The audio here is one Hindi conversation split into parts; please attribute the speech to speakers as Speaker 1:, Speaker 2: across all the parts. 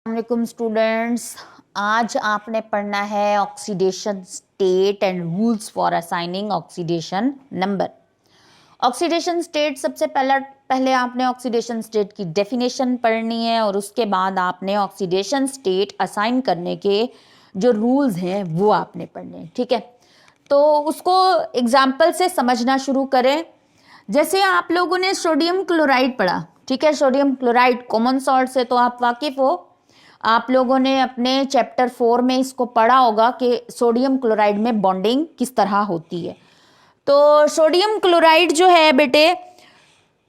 Speaker 1: वालेकुम स्टूडेंट्स, आज आपने पढ़ना है oxidation state and rules for assigning oxidation number. Oxidation state सबसे पहले आपने ऑक्सीडेशन स्टेट की डेफिनेशन पढ़नी है और उसके बाद आपने ऑक्सीडेशन स्टेट असाइन करने के जो रूल्स हैं वो आपने पढ़ने हैं। ठीक है, तो उसको एग्जाम्पल से समझना शुरू करें। जैसे आप लोगों ने सोडियम क्लोराइड पढ़ा, ठीक है, सोडियम क्लोराइड कॉमन सॉल्ट से तो आप वाकिफ हो। आप लोगों ने अपने चैप्टर 4 में इसको पढ़ा होगा कि सोडियम क्लोराइड में बॉन्डिंग किस तरह होती है। तो सोडियम क्लोराइड जो है बेटे,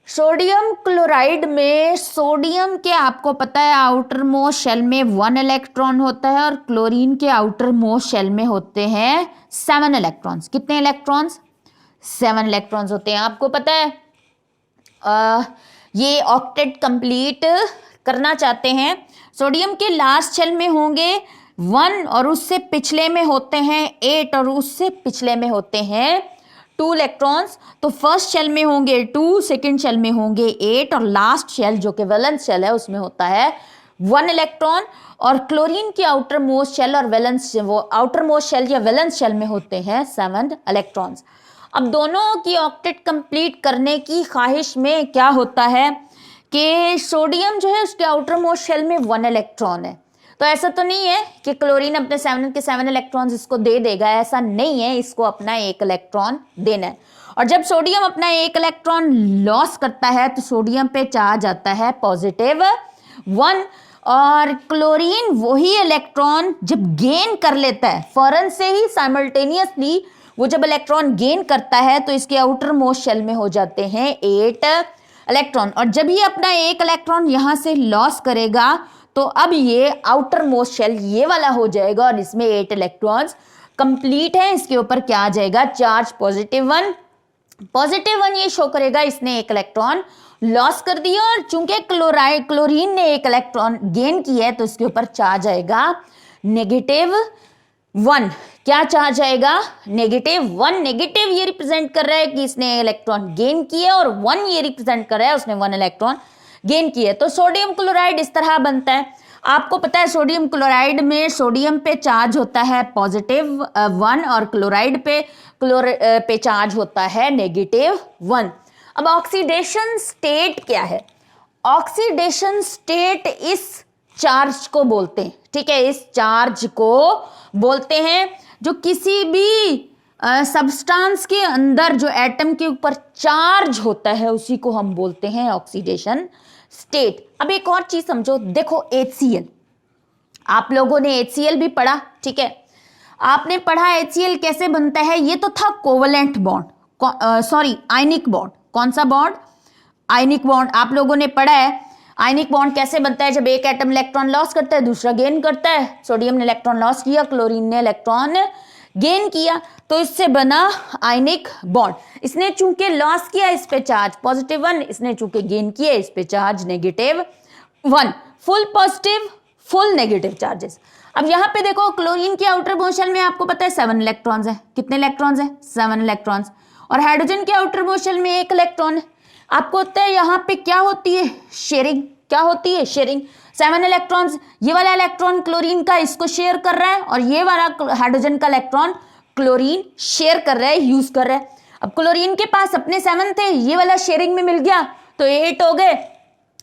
Speaker 1: सोडियम क्लोराइड में सोडियम के आपको पता है आउटर मोस्ट शेल में 1 इलेक्ट्रॉन होता है और क्लोरीन के आउटर मोस्ट शेल में होते हैं 7 इलेक्ट्रॉन्स। कितने इलेक्ट्रॉन्स? 7 इलेक्ट्रॉन्स होते हैं। आपको पता है ये ऑक्टेट कंप्लीट करना चाहते हैं, सोडियम के लास्ट शेल में होंगे 1 और उससे पिछले में होते हैं 8 और उससे पिछले में होते हैं 2 इलेक्ट्रॉन्स। तो फर्स्ट शेल में होंगे 2, सेकंड शेल में होंगे 8 और लास्ट शेल जो कि वैलेंस शेल है उसमें होता है 1 इलेक्ट्रॉन। और क्लोरीन की आउटर मोस्ट शेल और वैलेंस वो आउटर मोस्ट शेल या वैलेंस शेल में होते हैं 7 इलेक्ट्रॉन्स। अब दोनों की ऑक्टेट कंप्लीट करने की ख्वाहिश में क्या होता है कि सोडियम जो है उसके आउटर मोस्ट शेल में 1 इलेक्ट्रॉन है। तो ऐसा तो नहीं है कि क्लोरीन अपने 7 के 7 इलेक्ट्रॉन्स इसको दे देगा, ऐसा नहीं है, इसको अपना 1 इलेक्ट्रॉन देना है। और जब सोडियम अपना 1 इलेक्ट्रॉन लॉस करता है तो सोडियम पे चार्ज आता है +1 और क्लोरीन वही इलेक्ट्रॉन जब गेन कर लेता है फौरन से ही साइमल्टेनियसली, वो जब इलेक्ट्रॉन गेन करता है तो इसके आउटर मोस्ट शेल में हो जाते हैं 8 इलेक्ट्रॉन। और जब ये अपना 1 इलेक्ट्रॉन यहां से लॉस करेगा तो अब ये आउटर मोस्ट शेल ये वाला हो जाएगा और इसमें 8 इलेक्ट्रॉन्स कंप्लीट है। इसके ऊपर क्या आ जाएगा? चार्ज +1 ये शो करेगा इसने 1 इलेक्ट्रॉन लॉस कर दिया। और चूंकि क्लोरीन ने 1 इलेक्ट्रॉन गेन किया है तो इसके ऊपर चार्ज आएगा -1। क्या चार्ज आएगा? -1। नेगेटिव ये रिप्रेजेंट कर रहा है कि इसने इलेक्ट्रॉन गेन किया और 1 ये रिप्रेजेंट कर रहा है उसने 1 इलेक्ट्रॉन गेन किया। तो सोडियम क्लोराइड इस तरह बनता है। आपको पता है सोडियम क्लोराइड में सोडियम पे चार्ज होता है +1 और क्लोराइड पे चार्ज होता है -1। अब ऑक्सीडेशन स्टेट क्या है? ऑक्सीडेशन स्टेट इस चार्ज को बोलते हैं, ठीक है, इस चार्ज को बोलते हैं जो किसी भी सब्सटेंस के अंदर जो एटम के ऊपर चार्ज होता है उसी को हम बोलते हैं ऑक्सीडेशन स्टेट। अब एक और चीज समझो, देखो HCl, आप लोगों ने HCl भी पढ़ा, ठीक है, आपने पढ़ा HCl कैसे बनता है। ये तो था covalent bond, sorry ionic bond. कौन सा बॉन्ड? Ionic bond. आप लोगों ने पढ़ा है आयनिक बॉन्ड कैसे बनता है। जब एक एटम इलेक्ट्रॉन लॉस करता है दूसरा गेन करता है। सोडियम ने इलेक्ट्रॉन लॉस किया, क्लोरीन ने इलेक्ट्रॉन गेन किया, तो इससे बना आयनिक बॉन्ड। इसने चूंकि लॉस किया इस पे चार्ज +1, इसने चूंकि गेन किया इस पे charge -1। Full positive full negative charges. अब यहाँ पे देखो क्लोरीन के आउटर मोस्ट शेल में आपको पता है 7 इलेक्ट्रॉन्स है। कितने इलेक्ट्रॉन्स है? 7 इलेक्ट्रॉन्स। और हाइड्रोजन के आउटर मोस्ट शेल में 1 इलेक्ट्रॉन है। आपको पता है यहाँ पे क्या होती है? शेयरिंग। क्या होती है? शेयरिंग। 7 इलेक्ट्रॉन्स, ये वाला इलेक्ट्रॉन क्लोरीन का इसको शेयर कर रहा है और ये वाला हाइड्रोजन का इलेक्ट्रॉन क्लोरीन शेयर कर रहा है, यूज कर रहा है। अब क्लोरीन के पास अपने 7 थे, ये वाला शेयरिंग में मिल गया तो 8 हो गए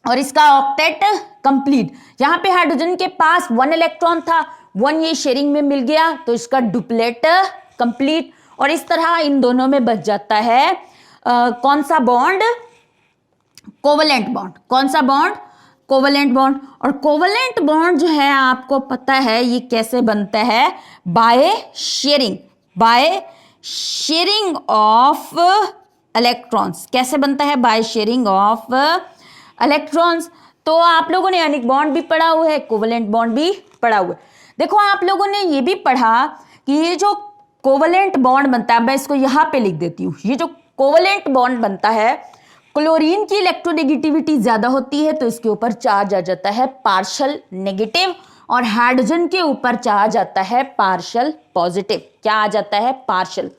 Speaker 1: और इसका ऑक्टेट कंप्लीट। यहाँ पे हाइड्रोजन के पास 1 इलेक्ट्रॉन था, 1 ये शेयरिंग में मिल गया तो इसका डुप्लेट कंप्लीट। और इस तरह इन दोनों में बच जाता है कौन सा बॉन्ड? Covalent bond. कौन सा बॉन्ड? Covalent bond. और कोवलेंट बॉन्ड जो है आपको पता है ये कैसे बनता है? Bye sharing of electrons. कैसे बनता है? Bye sharing of electrons. तो आप लोगों ने आयनिक बॉन्ड भी पढ़ा हुआ है, कोवलेंट बॉन्ड भी पढ़ा हुआ है। देखो आप लोगों ने ये भी पढ़ा कि ये जो कोवलेंट बॉन्ड बनता है, मैं इसको यहां पे लिख देती हूं, ये जो कोवलेंट बॉन्ड बनता है, क्लोरीन की इलेक्ट्रोनेगेटिविटी ज्यादा होती है तो इसके ऊपर चार्ज आ जाता है पार्शियल नेगेटिव और हाइड्रोजन के ऊपर चार्ज आता है पार्शियल पॉजिटिव। क्या आ जाता है? पार्शियल।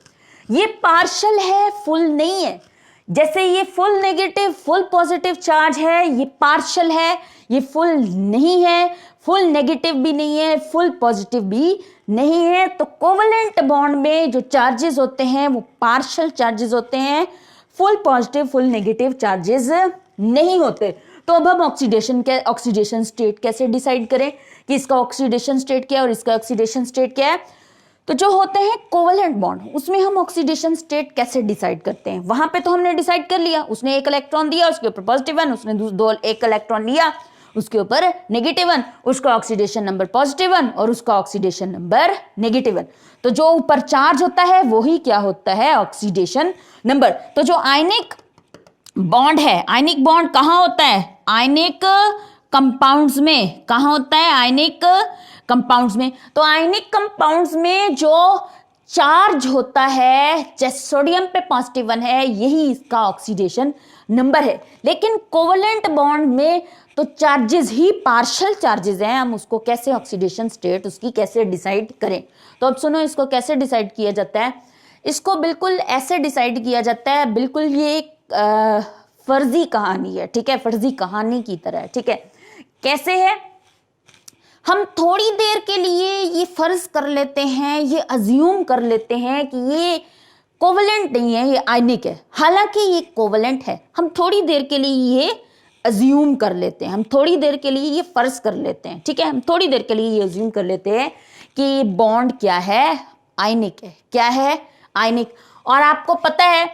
Speaker 1: ये पार्शियल है, फुल नहीं है। जैसे ये full negative full positive charge है, ये पार्शियल है, ये फुल नहीं है। फुल नेगेटिव भी नहीं है, फुल पॉजिटिव भी नहीं है। तो कोवलेंट बॉन्ड में जो चार्जेस होते हैं वो पार्शियल चार्जेस होते हैं, full positive full negative charges नहीं होते। तो अब हम ऑक्सीडेशन स्टेट कैसे डिसाइड करें कि इसका ऑक्सीडेशन स्टेट क्या है और इसका ऑक्सीडेशन स्टेट क्या है। तो जो होते हैं कोवलेंट बॉन्ड, उसमें हम ऑक्सीडेशन स्टेट कैसे डिसाइड करते हैं। वहां पे तो हमने डिसाइड कर लिया, उसने एक इलेक्ट्रॉन दिया, उसके ऊपर पॉजिटिव वन, उसने एक इलेक्ट्रॉन लिया, उसके ऊपर नेगेटिव वन, उसका ऑक्सीडेशन नंबर पॉजिटिव वन और उसका ऑक्सीडेशन नंबर नेगेटिव वन। तो जो ऊपर चार्ज होता है वही क्या होता है, ऑक्सीडेशन नंबर। तो जो आयनिक बॉन्ड है, आयनिक बॉन्ड कहाँ होता है, आयनिक कंपाउंड्स में। कहाँ होता है, आयनिक कंपाउंड्स में। तो आयनिक कंपाउंड्स में जो चार्ज होता है, जैसे सोडियम पे पॉजिटिव वन है, यही इसका ऑक्सीडेशन नंबर है। लेकिन कोवलेंट बॉन्ड में तो चार्जेस ही पार्शियल चार्जेस हैं, हम उसको कैसे ऑक्सीडेशन स्टेट उसकी कैसे डिसाइड करें। तो अब सुनो, इसको कैसे डिसाइड किया जाता है। इसको बिल्कुल ऐसे डिसाइड किया जाता है, बिल्कुल ये एक फर्जी कहानी है, ठीक है, फर्जी कहानी की तरह है, ठीक है। कैसे है, हम थोड़ी देर के लिए ये फर्ज कर लेते हैं, ये अज्यूम कर लेते हैं कि ये कोवलेंट नहीं है, ये आयनिक है, हालांकि ये कोवलेंट है। हम थोड़ी देर के लिए ये अज्यूम कर लेते हैं, हम थोड़ी देर के लिए ये फर्ज कर लेते हैं, ठीक है, हम थोड़ी देर के लिए ये अज्यूम कर लेते हैं कि बॉन्ड क्या है, आयनिक है। क्या है, आयनिक। और आपको पता है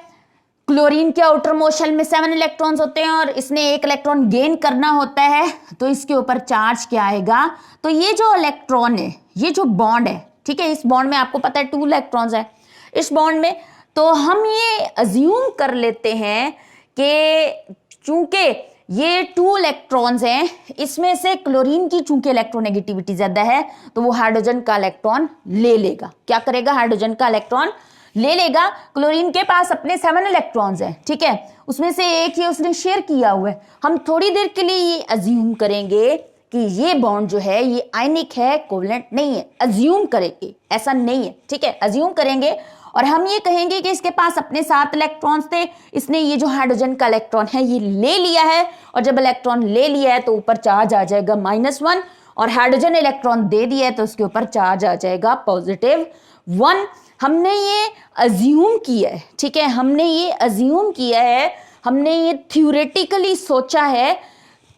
Speaker 1: क्लोरीन के आउटर मोशन में 7 इलेक्ट्रॉन्स होते हैं और इसने एक इलेक्ट्रॉन गेन करना होता है, तो इसके ऊपर चार्ज क्या आएगा। तो ये जो इलेक्ट्रॉन है, ये जो बॉन्ड है, ठीक है, इस बॉन्ड में आपको पता है 2 इलेक्ट्रॉन्स है इस बॉन्ड में। तो हम ये अज्यूम कर लेते हैं कि चूंकि ये 2 इलेक्ट्रॉन्स हैं, इसमें से क्लोरीन की चूंकि इलेक्ट्रोनेगेटिविटी ज्यादा है तो वो हाइड्रोजन का इलेक्ट्रॉन ले लेगा। क्या करेगा, हाइड्रोजन का इलेक्ट्रॉन ले लेगा। क्लोरीन के पास अपने 7 इलेक्ट्रॉन्स हैं, ठीक है, उसमें से एक ही उसने शेयर किया हुआ है। हम थोड़ी देर के लिए ये अज्यूम करेंगे कि ये बॉन्ड जो है ये आयनिक है, कोवलेंट नहीं है। अज्यूम करेंगे, ऐसा नहीं है, ठीक है, अज्यूम करेंगे और हम ये कहेंगे कि इसके पास अपने 7 इलेक्ट्रॉन्स थे, इसने ये जो हाइड्रोजन का इलेक्ट्रॉन है ये ले लिया है, और जब इलेक्ट्रॉन ले लिया है तो ऊपर चार्ज आ जाएगा -1, और हाइड्रोजन इलेक्ट्रॉन दे दिया है तो उसके ऊपर चार्ज आ जाएगा +1। हमने ये अज्यूम किया है, ठीक है, हमने ये अज्यूम किया है, हमने ये थ्योरेटिकली सोचा है।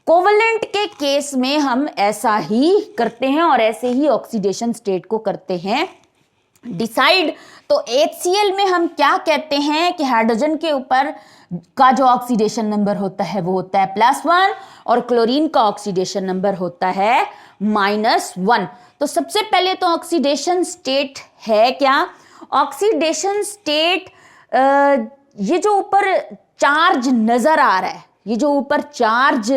Speaker 1: कोवलेंट के केस में हम ऐसा ही करते हैं और ऐसे ही ऑक्सीडेशन स्टेट को करते हैं डिसाइड। तो HCl में हम क्या कहते हैं कि हाइड्रोजन के ऊपर का जो ऑक्सीडेशन नंबर होता है वो होता है +1 और क्लोरीन का ऑक्सीडेशन नंबर होता है -1। तो सबसे पहले तो ऑक्सीडेशन स्टेट है क्या, ऑक्सीडेशन स्टेट ये जो ऊपर चार्ज नजर आ रहा है, ये जो ऊपर चार्ज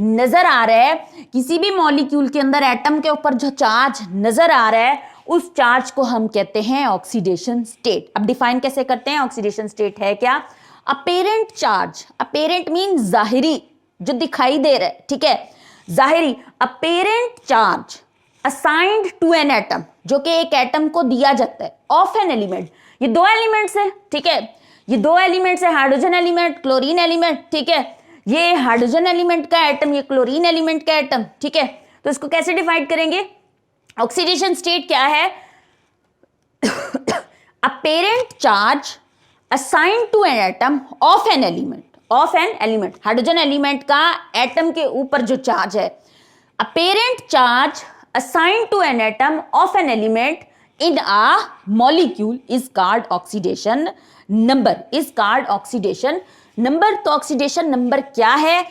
Speaker 1: नजर आ रहा है, किसी भी मॉलिक्यूल के अंदर एटम के ऊपर जो चार्ज नजर आ रहा है उस चार्ज को हम कहते हैं ऑक्सीडेशन स्टेट। अब डिफाइन कैसे करते हैं, ऑक्सीडेशन स्टेट है क्या, अपेरेंट चार्ज, अपेरेंट मीन जाहिरी, जो दिखाई दे रहा है, ठीक है, जाहिरी, apparent charge assigned to an atom, जो कि एक एटम को दिया जाता है, ऑफ एन एलिमेंट। ये 2 एलिमेंट्स है, ठीक है, ये 2 एलिमेंट्स है, हाइड्रोजन एलिमेंट, क्लोरीन एलिमेंट, ठीक है, ये हाइड्रोजन एलिमेंट का एटम, ये क्लोरीन एलिमेंट का एटम, ठीक है। तो इसको कैसे डिफाइन करेंगे, ऑक्सीडेशन स्टेट क्या है, apparent charge assigned to an atom of an element, of an element, hydrogen element का एटम के ऊपर जो चार्ज है, apparent charge assigned to an atom of an element in a molecule is called oxidation number, is called oxidation number। तो ऑक्सीडेशन नंबर क्या है,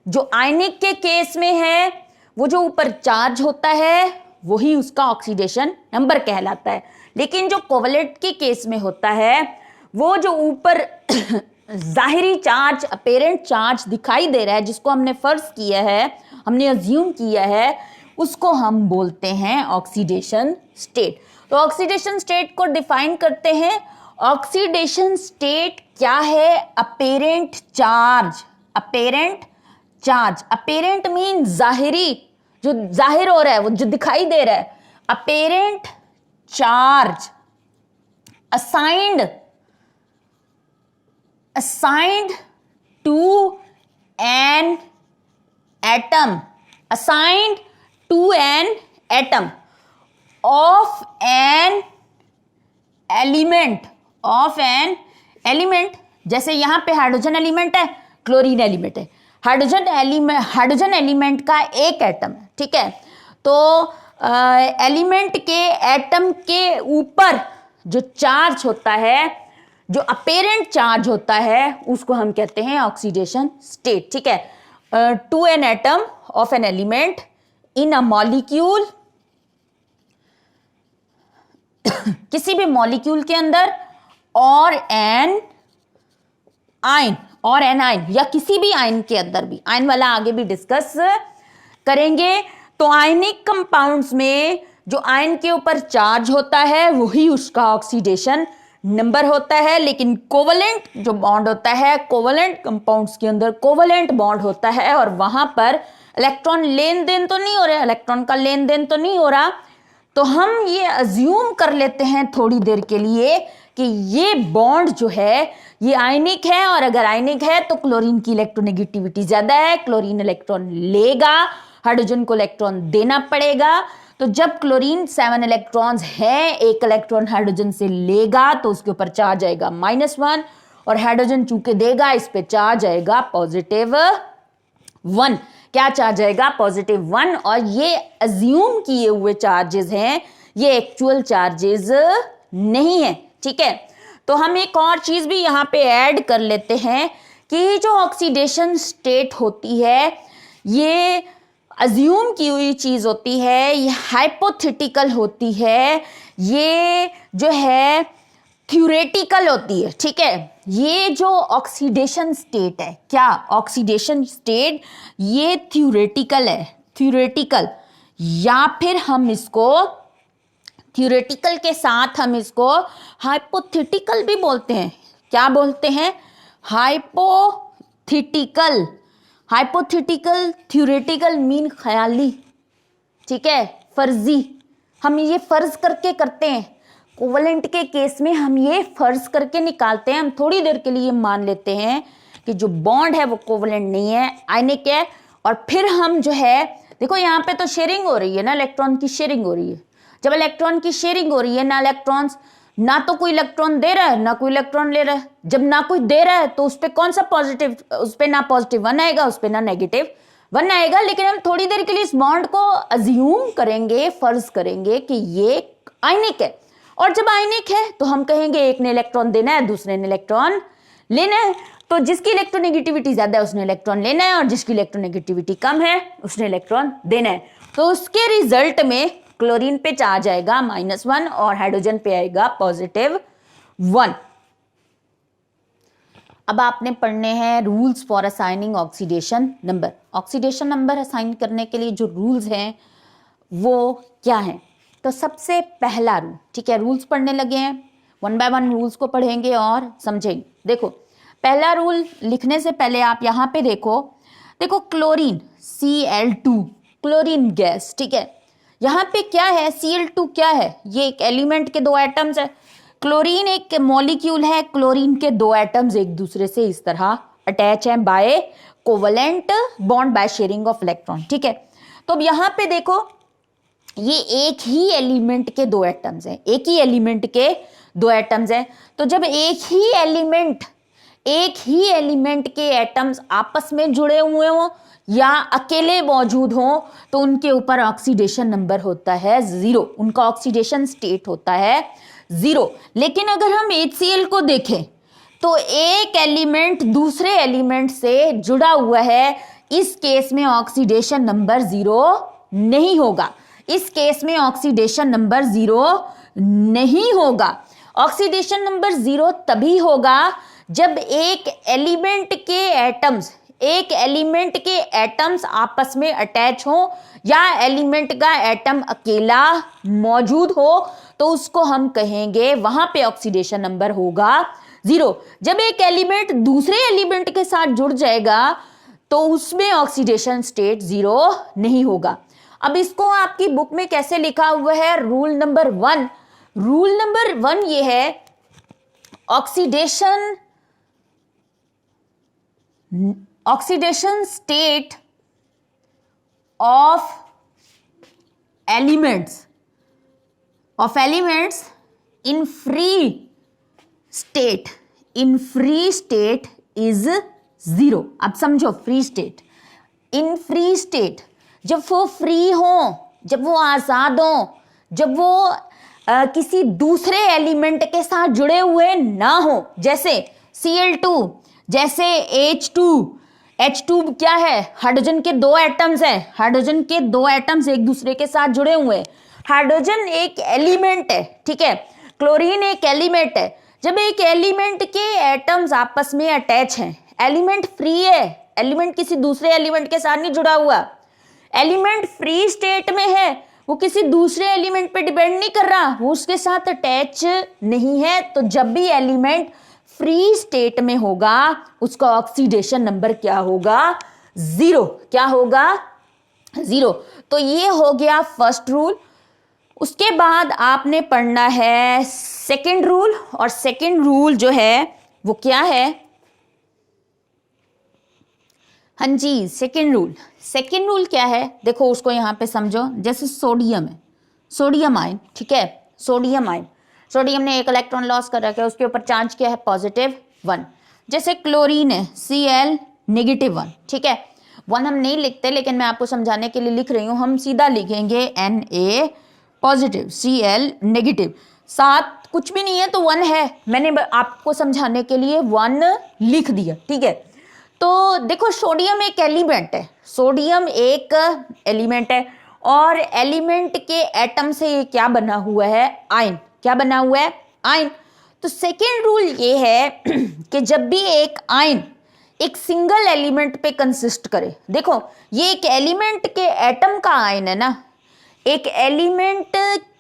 Speaker 1: जो आयनिक के केस में है वो जो ऊपर चार्ज होता है वही उसका ऑक्सीडेशन नंबर कहलाता है। लेकिन जो कोवलेंट के केस में होता है वो जो ऊपर जाहिरी चार्ज, अपेरेंट चार्ज दिखाई दे रहा है, जिसको हमने फर्ज किया है, हमने अज्यूम किया है, उसको हम बोलते हैं ऑक्सीडेशन स्टेट। तो ऑक्सीडेशन स्टेट को डिफाइन करते हैं। ऑक्सीडेशन स्टेट क्या है, apparent charge, apparent charge, apparent mean जाहिरी, जो जाहिर हो रहा है, वो जो दिखाई दे रहा है, apparent charge assigned to an atom, assigned to an atom of an element, जैसे यहां पे हाइड्रोजन एलिमेंट है, क्लोरीन एलिमेंट है, हाइड्रोजन एलिमेंट का एक एटम है, ठीक है। तो एलिमेंट के एटम के ऊपर जो चार्ज होता है, जो अपेरेंट चार्ज होता है, उसको हम कहते हैं ऑक्सीडेशन स्टेट, ठीक है। To an atom of an element in a molecule, किसी भी मॉलिक्यूल के अंदर, और एन आयन या किसी भी आयन के अंदर भी, आयन वाला आगे भी डिस्कस करेंगे। तो आयनिक कंपाउंड्स में जो आयन के ऊपर चार्ज होता है वही उसका ऑक्सीडेशन नंबर होता है, लेकिन कोवलेंट जो बॉन्ड होता है, कोवलेंट कंपाउंड्स के अंदर कोवलेंट बॉन्ड होता है और वहां पर इलेक्ट्रॉन लेन देन तो नहीं हो रहा, इलेक्ट्रॉन का लेन देन तो नहीं हो रहा, तो हम ये अज्यूम कर लेते हैं थोड़ी देर के लिए कि ये बॉन्ड जो है ये आयनिक है, और अगर आयनिक है तो क्लोरीन की इलेक्ट्रोनेगेटिविटी ज्यादा है, क्लोरीन इलेक्ट्रॉन लेगा, हाइड्रोजन को इलेक्ट्रॉन देना पड़ेगा। तो जब क्लोरीन 7 इलेक्ट्रॉन्स हैं, एक इलेक्ट्रॉन हाइड्रोजन से लेगा तो उसके ऊपर चार्ज आएगा -1, और हाइड्रोजन चूंकि देगा इस पे चार्ज आएगा +1। क्या चार्ज आएगा? +1। और ये अज्यूम किए हुए चार्जेस हैं, ये एक्चुअल चार्जेस नहीं है, ठीक है। तो हम एक और चीज भी यहाँ पे ऐड कर लेते हैं कि जो ऑक्सीडेशन स्टेट होती है ये अज्यूम की हुई चीज होती है, ये हाइपोथेटिकल होती है, ये जो है थ्योरेटिकल होती है, ठीक है। ये जो ऑक्सीडेशन स्टेट है, क्या ऑक्सीडेशन स्टेट ये थ्योरेटिकल है, थ्योरेटिकल, या फिर हम इसको थ्योरेटिकल के साथ हम इसको हाइपोथेटिकल भी बोलते हैं। क्या बोलते हैं? हाइपोथेटिकल। हाइपोथेटिकल, थ्योरेटिकल मीन ख्याली, ठीक है, फर्जी। हम ये फर्ज करके करते हैं, कोवलेंट के केस में हम ये फर्ज करके निकालते हैं। हम थोड़ी देर के लिए मान लेते हैं कि जो बॉन्ड है वो कोवलेंट नहीं है, आयनिक है, और फिर हम जो है, देखो यहाँ पे तो शेयरिंग हो रही है ना, इलेक्ट्रॉन की शेयरिंग हो रही है। जब इलेक्ट्रॉन की शेयरिंग हो रही है ना, इलेक्ट्रॉन्स ना तो कोई इलेक्ट्रॉन दे रहा है ना कोई इलेक्ट्रॉन ले रहा है। जब ना कोई दे रहा है तो उस पर कौन सा पॉजिटिव, उस पर ना +1 आएगा, उस पर ना -1 आएगा। लेकिन हम थोड़ी देर के लिए इस बॉन्ड को अज्यूम करेंगे, फर्ज करेंगे कि ये आयनिक है, और जब आयनिक है तो हम कहेंगे एक ने इलेक्ट्रॉन देना है, दूसरे ने इलेक्ट्रॉन लेना है। तो जिसकी इलेक्ट्रोनेगेटिविटी ज्यादा है उसने इलेक्ट्रॉन लेना है, और जिसकी इलेक्ट्रोनेगेटिविटी कम है उसने इलेक्ट्रॉन देना है। तो उसके रिजल्ट में क्लोरीन पे चार्ज आएगा -1 और हाइड्रोजन पे आएगा +1। अब आपने पढ़ने हैं rules for assigning oxidation number. Oxidation number assign करने के लिए जो रूल्स हैं वो क्या हैं? तो सबसे पहला रूल, ठीक है, रूल्स पढ़ने लगे हैं, 1 बाय 1 रूल्स को पढ़ेंगे और समझेंगे। देखो पहला रूल लिखने से पहले आप यहाँ पे देखो क्लोरीन Cl2, क्लोरीन गैस, ठीक है। यहाँ पे क्या है? Cl2 क्या है? ये एक एलिमेंट के 2 एटम्स है। क्लोरीन एक मॉलिक्यूल है, क्लोरीन के 2 एटम्स एक दूसरे से इस तरह अटैच हैं by covalent bond, by sharing of electron, ठीक है। तो अब यहाँ पे देखो ये एक ही एलिमेंट के 2 एटम्स हैं, एक ही एलिमेंट के 2 एटम्स हैं। तो जब एक ही एलिमेंट के एटम्स आपस में जुड़े हुए हों या अकेले मौजूद हों तो उनके ऊपर ऑक्सीडेशन नंबर होता है 0, उनका ऑक्सीडेशन स्टेट होता है 0। लेकिन अगर हम HCl को देखें तो एक एलिमेंट दूसरे एलिमेंट से जुड़ा हुआ है, इस केस में ऑक्सीडेशन नंबर 0 नहीं होगा, इस केस में ऑक्सीडेशन नंबर 0 नहीं होगा। ऑक्सीडेशन नंबर 0 तभी होगा जब एक एलिमेंट के एटम्स आपस में अटैच हो या एलिमेंट का एटम अकेला मौजूद हो, तो उसको हम कहेंगे वहां पे ऑक्सीडेशन नंबर होगा 0। जब एक एलिमेंट दूसरे एलिमेंट के साथ जुड़ जाएगा तो उसमें ऑक्सीडेशन स्टेट 0 नहीं होगा। अब इसको आपकी बुक में कैसे लिखा हुआ है? रूल नंबर 1, रूल नंबर 1 ये है, oxidation state of elements in free state is 0। अब समझो, free state, in free state, जब वो फ्री हो, जब वो आजाद हो, जब वो किसी दूसरे एलिमेंट के साथ जुड़े हुए ना हो, जैसे Cl2, जैसे H2 क्या है, हाइड्रोजन के 2 एटम्स हैं, हाइड्रोजन के 2 एटम्स एक दूसरे के साथ जुड़े हुए हैं। हाइड्रोजन एक एलिमेंट है, ठीक है, क्लोरीन एक एलिमेंट है। जब एक एलिमेंट के एटम्स आपस में अटैच हैं, एलिमेंट फ्री है, एलिमेंट किसी दूसरे एलिमेंट के साथ नहीं जुड़ा हुआ, एलिमेंट फ्री स्टेट में है, वो किसी दूसरे एलिमेंट पे डिपेंड नहीं कर रहा, वो उसके साथ अटैच नहीं है, तो जब भी एलिमेंट फ्री स्टेट में होगा उसका ऑक्सीडेशन नंबर क्या होगा, 0। क्या होगा, 0। तो ये हो गया फर्स्ट रूल। उसके बाद आपने पढ़ना है सेकंड रूल, और सेकंड रूल जो है वो क्या है, हाँ जी, सेकंड रूल क्या है, देखो उसको यहां पे समझो। जैसे सोडियम है, सोडियम आयन, ठीक है, सोडियम ने एक इलेक्ट्रॉन लॉस कर रखा है, उसके ऊपर चार्ज क्या है, +1। जैसे क्लोरीन है, Cl -1, ठीक है, 1 हम नहीं लिखते, लेकिन मैं आपको समझाने के लिए लिख रही हूं, हम सीधा लिखेंगे Na पॉजिटिव, Cl-, साथ कुछ भी नहीं है तो 1 है, मैंने आपको समझाने के लिए 1 लिख दिया, ठीक है। तो देखो, सोडियम एक एलिमेंट है, और एलिमेंट के एटम से ये क्या बना हुआ है, आयन। क्या बना हुआ है, आयन। तो सेकेंड रूल ये है कि जब भी एक आयन एक सिंगल एलिमेंट पे कंसिस्ट करे, देखो ये एक एलिमेंट के एटम का आयन है ना, एक एलिमेंट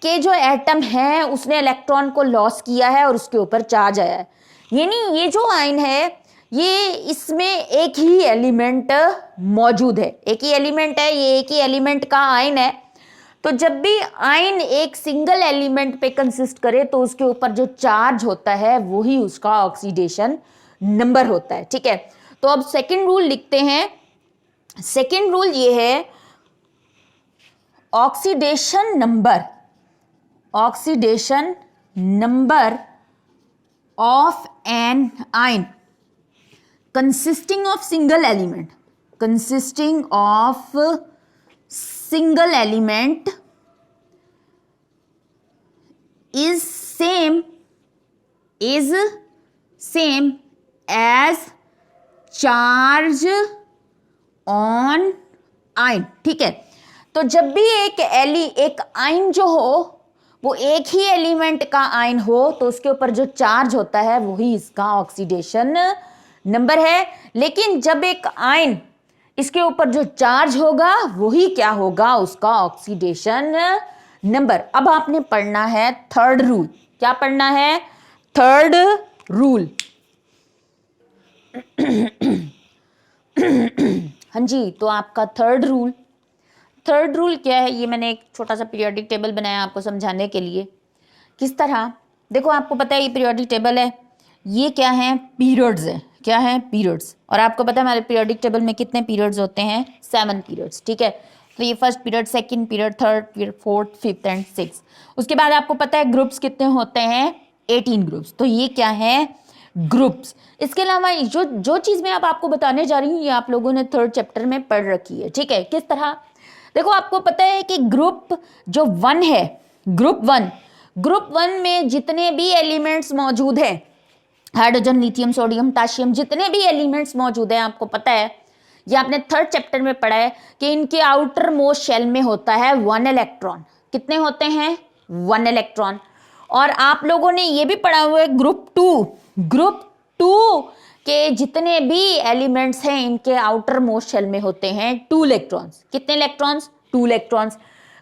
Speaker 1: के जो एटम है उसने इलेक्ट्रॉन को लॉस किया है और उसके ऊपर चार्ज आया है, यानी ये जो आयन है ये इसमें एक ही एलिमेंट मौजूद है, एक ही एलिमेंट है, ये एक ही एलिमेंट का आयन है। तो जब भी आयन एक सिंगल एलिमेंट पे कंसिस्ट करे तो उसके ऊपर जो चार्ज होता है वही उसका ऑक्सीडेशन नंबर होता है, ठीक है। तो अब सेकंड रूल लिखते हैं। सेकंड रूल ये है, oxidation number of an ion consisting of single element is same as charge on ion, ठीक है। तो जब भी एक आयन जो हो वो एक ही एलिमेंट का आयन हो तो उसके ऊपर जो चार्ज होता है वही इसका ऑक्सीडेशन नंबर है। लेकिन जब एक आयन इसके ऊपर जो चार्ज होगा वही क्या होगा, उसका ऑक्सीडेशन नंबर। अब आपने पढ़ना है थर्ड रूल। क्या पढ़ना है, थर्ड रूल। हाँ जी, तो आपका थर्ड रूल क्या है, ये मैंने एक छोटा सा पीरियोडिक टेबल बनाया आपको समझाने के लिए। किस तरह, देखो आपको पता है ये पीरियोडिक टेबल है, ये क्या है, पीरियड्स है। क्या है, पीरियड्स। और आपको पता है हमारे पीरियोडिक टेबल में कितने पीरियड्स होते हैं, 7 पीरियड्स, ठीक है। तो ये first period, second period, third period, fourth, fifth and six. उसके बाद आपको पता है ग्रुप्स कितने होते हैं, 18 ग्रुप्स। तो ये क्या है, ग्रुप्स। इसके अलावा जो चीज़ मैं अब आपको बताने जा रही हूँ ये आप लोगों ने थर्ड चैप्टर में पढ़ रखी है, ठीक है। किस तरह, देखो आपको पता है कि ग्रुप जो 1 है, ग्रुप वन में जितने भी एलिमेंट्स मौजूद हैं, हाइड्रोजन, लिथियम, सोडियम, पोटेशियम, जितने भी एलिमेंट्स मौजूद हैं, आपको पता है ये आपने थर्ड चैप्टर में पढ़ा है कि इनके आउटर मोस्ट शेल में होता है 1 इलेक्ट्रॉन। कितने होते हैं, 1 इलेक्ट्रॉन। और आप लोगों ने ये भी पढ़ा हुआ है ग्रुप टू के जितने भी एलिमेंट्स हैं इनके आउटर मोस्ट शेल में होते हैं 2 इलेक्ट्रॉन्स। कितने इलेक्ट्रॉन्स, 2 इलेक्ट्रॉन्स।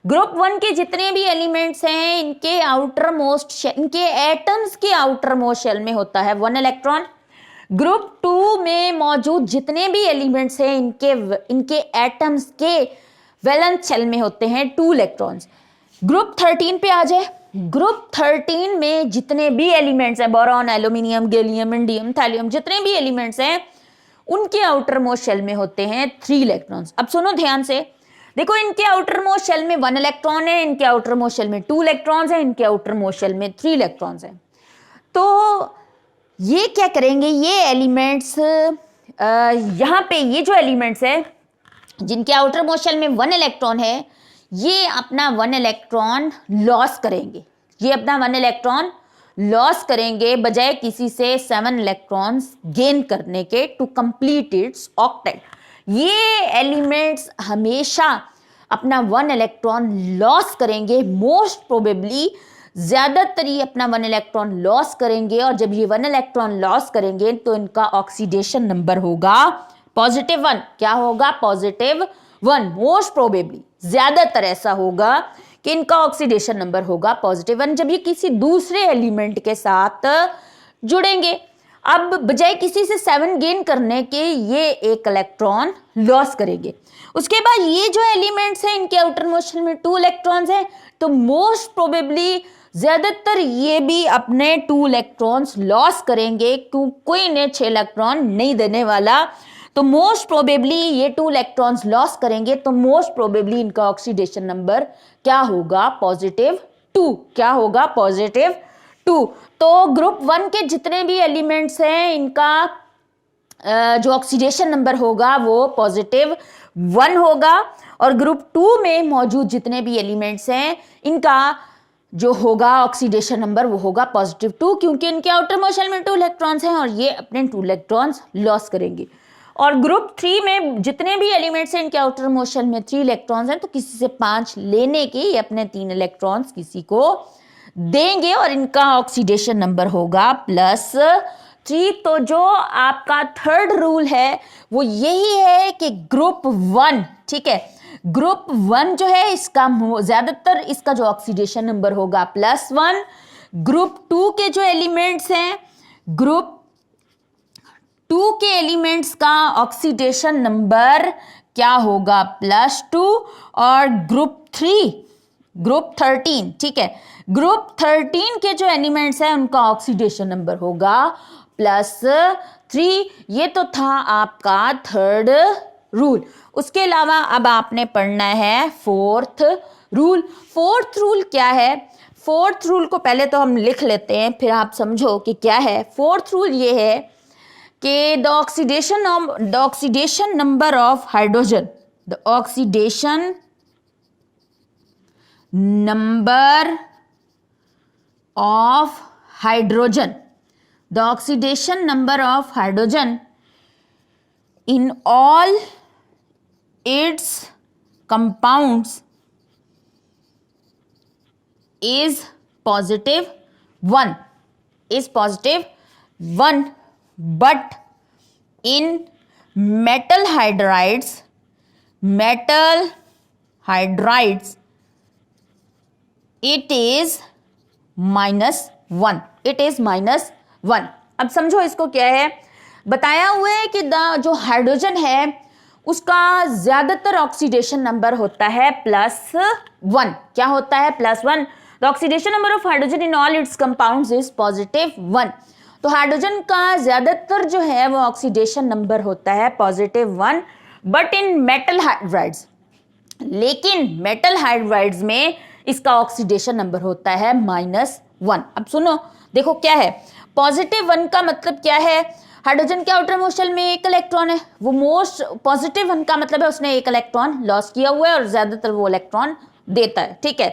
Speaker 1: ग्रुप 1 के जितने भी एलिमेंट्स हैं इनके आउटर मोस्ट शेल, इनके एटम्स के आउटर मोस्ट शेल में होता है 1 इलेक्ट्रॉन। ग्रुप 2 में मौजूद जितने भी एलिमेंट्स हैं इनके एटम्स के वैलेंस शेल में होते हैं 2 इलेक्ट्रॉन्स। ग्रुप 13 पे आ जाए। ग्रुप 13 में जितने भी एलिमेंट्स हैं, boron, aluminium, gallium, indium, thallium, जितने भी एलिमेंट्स हैं उनके आउटर मोस्ट शेल में होते हैं 3 इलेक्ट्रॉन्स। अब सुनो ध्यान से, देखो इनके आउटर मोस्ट शेल में 1 इलेक्ट्रॉन है, इनके आउटर मोस्ट शेल में 2 इलेक्ट्रॉन्स हैं, इनके आउटर मोस्ट शेल में 3 इलेक्ट्रॉन्स हैं। तो ये क्या करेंगे, ये एलिमेंट्स यहाँ पे ये जो एलिमेंट्स है जिनके आउटर मोस्ट शेल में 1 इलेक्ट्रॉन है, ये अपना 1 इलेक्ट्रॉन लॉस करेंगे, ये अपना 1 इलेक्ट्रॉन लॉस करेंगे बजाय किसी से 7 इलेक्ट्रॉन्स गेन करने के टू कंप्लीट इट्स ऑक्टेट। ये एलिमेंट्स हमेशा अपना 1 इलेक्ट्रॉन लॉस करेंगे, मोस्ट प्रोबेबली ज्यादातर ये अपना 1 इलेक्ट्रॉन लॉस करेंगे, और जब ये 1 इलेक्ट्रॉन लॉस करेंगे तो इनका ऑक्सीडेशन नंबर होगा +1। क्या होगा? +1। मोस्ट प्रोबेबली ज्यादातर ऐसा होगा कि इनका ऑक्सीडेशन नंबर होगा +1 जब ये किसी दूसरे एलिमेंट के साथ जुड़ेंगे। अब बजाय किसी से 7 गेन करने के ये 1 इलेक्ट्रॉन लॉस करेंगे। उसके बाद ये जो एलिमेंट्स हैं इनके आउटर मोस्ट शेल में 2 इलेक्ट्रॉन्स हैं, तो मोस्ट प्रोबेबली ज्यादातर ये भी अपने 2 इलेक्ट्रॉन्स लॉस करेंगे, कोई इन्हें 6 इलेक्ट्रॉन नहीं देने वाला, तो मोस्ट प्रोबेबली ये 2 इलेक्ट्रॉन्स लॉस करेंगे, तो मोस्ट प्रोबेबली इनका ऑक्सीडेशन नंबर क्या होगा? +2। क्या होगा? +2। तो ग्रुप 1 के जितने भी एलिमेंट्स हैं इनका जो ऑक्सीडेशन नंबर होगा वो +1 होगा, और ग्रुप 2 में मौजूद जितने भी एलिमेंट्स हैं इनका जो होगा ऑक्सीडेशन नंबर वो होगा +2, क्योंकि इनके आउटर मोस्ट शेल में 2 इलेक्ट्रॉन्स हैं और ये अपने 2 इलेक्ट्रॉन्स लॉस करेंगे। और ग्रुप 3 में जितने भी एलिमेंट्स हैं इनके आउटर मोस्ट शेल में 3 इलेक्ट्रॉन्स हैं, तो किसी से 5 लेने के ये अपने 3 इलेक्ट्रॉन्स किसी को देंगे और इनका ऑक्सीडेशन नंबर होगा +3। तो जो आपका थर्ड रूल है वो यही है कि ग्रुप 1, ठीक है, ग्रुप 1 जो है इसका ज्यादातर इसका जो ऑक्सीडेशन नंबर होगा +1। ग्रुप 2 के जो एलिमेंट्स हैं, ग्रुप 2 के एलिमेंट्स का ऑक्सीडेशन नंबर क्या होगा? +2। और ग्रुप 13, ठीक है, ग्रुप 13 के जो एलिमेंट्स हैं उनका ऑक्सीडेशन नंबर होगा +3। ये तो था आपका थर्ड रूल। उसके अलावा अब आपने पढ़ना है फोर्थ रूल। फोर्थ रूल क्या है? फोर्थ रूल को पहले तो हम लिख लेते हैं, फिर आप समझो कि क्या है। फोर्थ रूल ये है कि the oxidation number of hydrogen, the oxidation number of hydrogen, the oxidation number of hydrogen in all its compounds is +1, but in metal hydrides it is -1, it is -1। अब समझो इसको क्या है, बताया हुआ है कि जो हाइड्रोजन है उसका ज्यादातर ऑक्सीडेशन नंबर होता है +1। क्या होता है? +1। The oxidation number of hydrogen in all it's compounds is +1। तो हाइड्रोजन का ज्यादातर जो है वो ऑक्सीडेशन नंबर होता है +1, बट इन मेटल हाइड्राइड्स, लेकिन मेटल हाइड्राइड्स में इसका ऑक्सीडेशन नंबर होता है -1। अब सुनो, देखो क्या है +1 का मतलब क्या है? हाइड्रोजन के आउटर मोस्ट शेल में 1 इलेक्ट्रॉन है, वो मोस्ट +1 का मतलब है उसने 1 इलेक्ट्रॉन लॉस किया हुआ है और ज्यादातर वो इलेक्ट्रॉन देता है, ठीक है।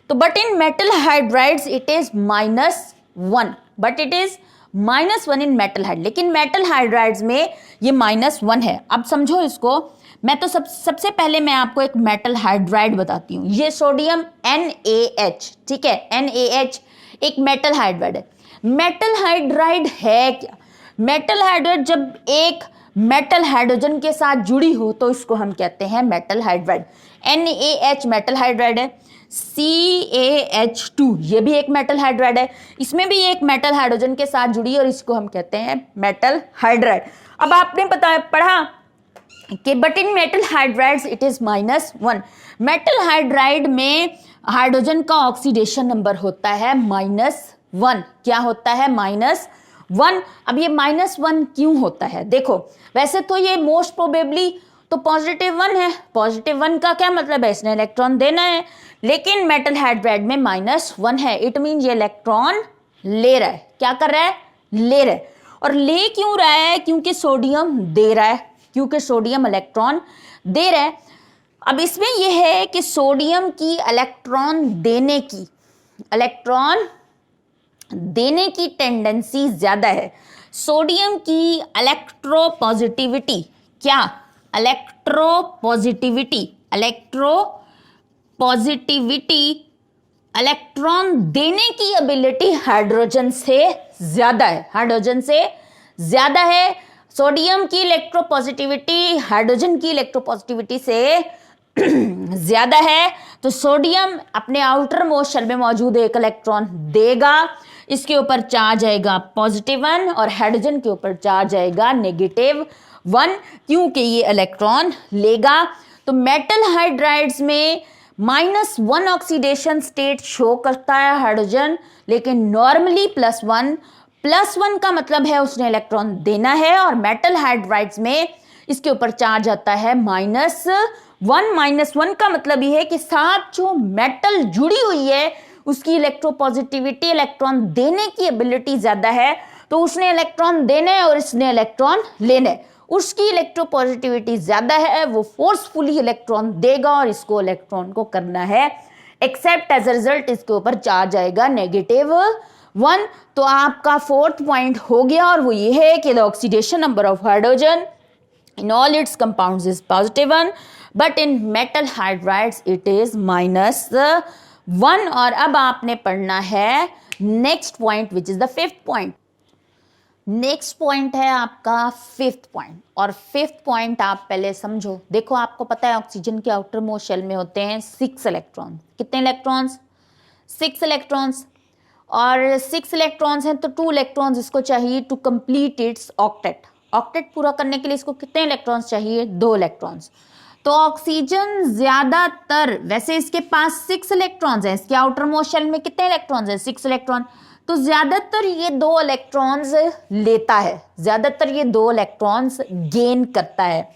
Speaker 1: तो but in metal hydrides it is -1, but it is -1 in metal hydride, लेकिन मेटल हाइड्राइड्स में ये -1 है। अब समझो इसको, मैं तो सबसे पहले मैं आपको एक मेटल हाइड्राइड बताती हूँ। ये सोडियम NaH, ठीक है, NaH एक मेटल हाइड्राइड है। मेटल हाइड्राइड है क्या? मेटल हाइड्राइड जब एक मेटल हाइड्रोजन के साथ जुड़ी हो तो इसको हम कहते हैं metal hydride. NaH metal hydride है, CaH2 ये भी एक मेटल हाइड्राइड है, इसमें भी एक मेटल हाइड्रोजन के साथ जुड़ी और इसको हम कहते हैं मेटल हाइड्राइड। अब आपने पढ़ा कि but in metal hydrides it is -1। Metal hydride में हाइड्रोजन का ऑक्सीडेशन नंबर होता है -1। क्या होता है? -1। अब ये -1 क्यों होता है? देखो, वैसे तो ये मोस्ट प्रोबेबली तो +1 है, +1 का क्या मतलब है, इसने इलेक्ट्रॉन देना है, लेकिन मेटल हाइड्राइड में -1 है। इट मीन ये इलेक्ट्रॉन ले रहा है। क्या कर रहा है, ले रहा है। और ले क्यों रहा है, क्योंकि सोडियम दे रहा है, क्योंकि सोडियम इलेक्ट्रॉन दे रहा है। अब इसमें यह है कि सोडियम की इलेक्ट्रॉन देने की टेंडेंसी ज्यादा है। सोडियम की इलेक्ट्रोपॉजिटिविटी, क्या, इलेक्ट्रॉन देने की एबिलिटी हाइड्रोजन से ज्यादा है। सोडियम की इलेक्ट्रोपॉजिटिविटी हाइड्रोजन की इलेक्ट्रोपॉजिटिविटी से ज्यादा है। तो सोडियम अपने आउटर मोस्ट शेल में मौजूद एक इलेक्ट्रॉन देगा, इसके ऊपर चार्ज आएगा +1 और हाइड्रोजन के ऊपर चार्ज आएगा -1, क्योंकि ये इलेक्ट्रॉन लेगा। तो मेटल हाइड्राइड्स में -1 ऑक्सीडेशन स्टेट शो करता है हाइड्रोजन, लेकिन नॉर्मली +1 का मतलब है उसने इलेक्ट्रॉन देना है। और मेटल हाइड्राइड्स में इसके ऊपर चार्ज आता है -1 का मतलब ये है कि साथ जो मेटल जुड़ी हुई है उसकी इलेक्ट्रोपॉजिटिविटी, इलेक्ट्रॉन देने की एबिलिटी ज्यादा है। तो उसने इलेक्ट्रॉन देना है और इसने इलेक्ट्रॉन लेना है, उसकी इलेक्ट्रोपॉजिटिविटी ज्यादा है, वो फोर्सफुली इलेक्ट्रॉन देगा और इसको इलेक्ट्रॉन को करना है एक्सेप्ट। एज अ रिजल्ट इसके ऊपर चार्ज आएगा -1। तो आपका 4th पॉइंट हो गया, और वो ये है कि the oxidation number of hydrogen in all its compounds is +1, but in metal hydrides it is -1। और अब आपने पढ़ना है next point which is the 5th point. Next point है आपका 5th पॉइंट, और 5th पॉइंट आप पहले समझो। देखो आपको पता है ऑक्सीजन के आउटर मोस्ट शेल में होते हैं 6 इलेक्ट्रॉन। कितने इलेक्ट्रॉन्स, 6 इलेक्ट्रॉन्स। और 6 इलेक्ट्रॉन्स हैं तो 2 इलेक्ट्रॉन्स इसको चाहिए to complete its octet. Octet पूरा करने के लिए इसको कितने इलेक्ट्रॉन्स चाहिए, 2 इलेक्ट्रॉन्स। तो ऑक्सीजन ज्यादातर, वैसे इसके पास 6 इलेक्ट्रॉन्स हैं, इसके आउटर मोस्ट शेल में कितने इलेक्ट्रॉन्स हैं, 6 इलेक्ट्रॉन। तो ज्यादातर ये 2 इलेक्ट्रॉन्स लेता है, ज्यादातर ये 2 इलेक्ट्रॉन्स गेन करता है।